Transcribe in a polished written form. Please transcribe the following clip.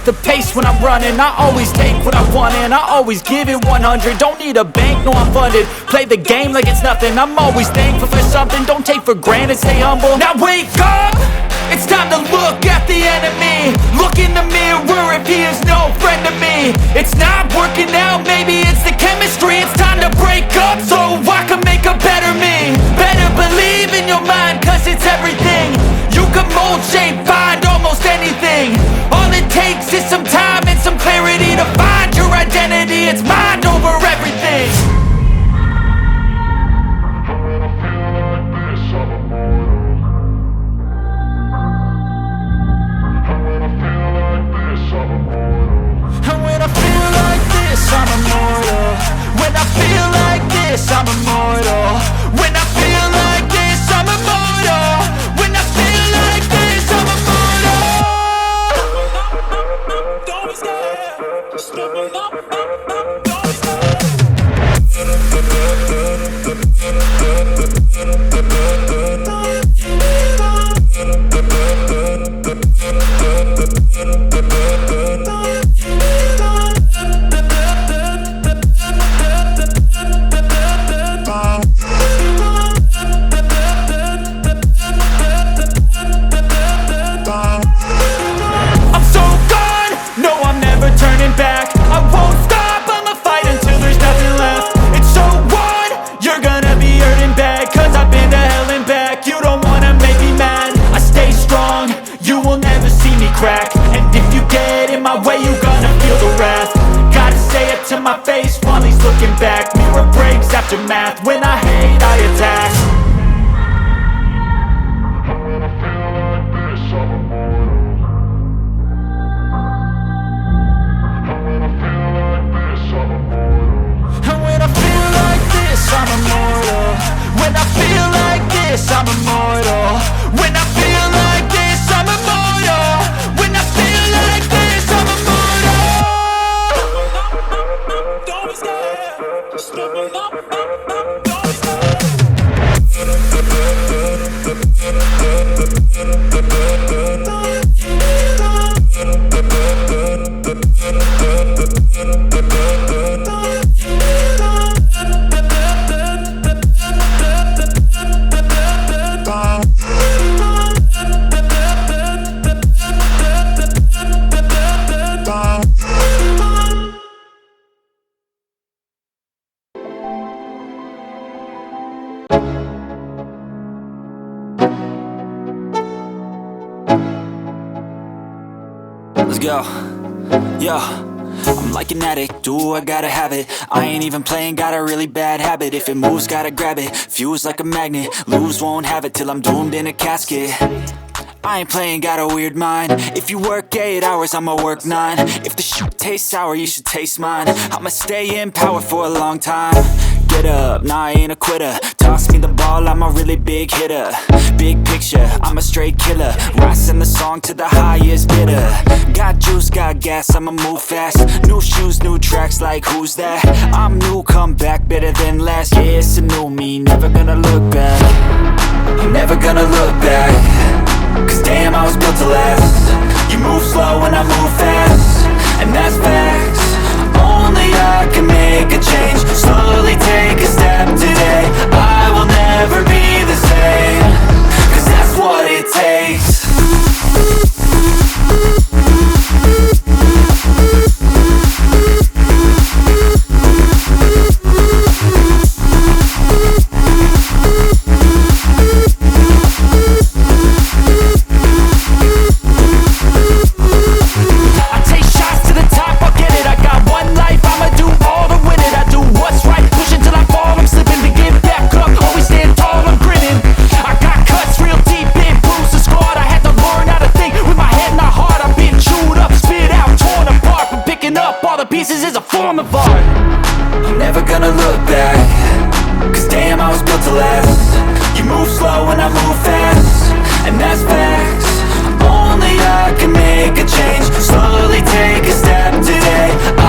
the pace when I'm running. I always take what I want and I always give it 100. Don't need a bank, no I'm funded. Play the game like it's nothing. I'm always thankful for something. Don't take for granted, stay humble. Now wake up! It's time to look at the enemy. Look in the mirror if he is no friend to me. It's not working out, maybe it's the chemistry. It's time to break up so I can make a better me. Better believe in your mind, cause it's everything. You can mold, shape, find almost anything. All it takes is some time and some clarity to find your identity. It's mind over everything. I'm immortal. When I feel like this, I'm immortal. When I feel like this, I'm immortal. When I feel like this, I'm immortal. Don't stop. Just step up. To my face while he's looking back. Mirror breaks after math. When I hate, I attack. When I feel like this, I'm immortal. When I feel like this, I'm immortal. When I feel like this, I'm immortal. When I feel like this, I'm immortal. When I feel like this, I'm immortal. When I feel like this, I'm immortal. Just step up. Let's go. Yo, I'm like an addict, do I gotta have it. I ain't even playing, got a really bad habit. If it moves, gotta grab it, fuse like a magnet. Lose, won't have it till I'm doomed in a casket. I ain't playing, got a weird mind. If you work 8 hours, I'ma work 9. If the shit tastes sour, you should taste mine. I'ma stay in power for a long time. Get up, nah I ain't a quitter. Toss me the ball, I'm a really big hitter. Big picture, I'm a straight killer. Rising the song to the highest bidder. Got juice, got gas, I'ma move fast. New shoes, new tracks, like who's that? I'm new, come back, better than last. Yeah, it's a new me, never gonna look back. I'm never gonna look back. Cause damn, I was built to last. You move slow and I move fast, and that's facts. Only I can make a change. Slowly take a step today. I will never be the same. Cause that's what it takes. Pieces is a form of art. I'm never gonna look back. Cause damn, I was built to last. You move slow and I move fast, and that's facts. Only I can make a change. Slowly take a step today.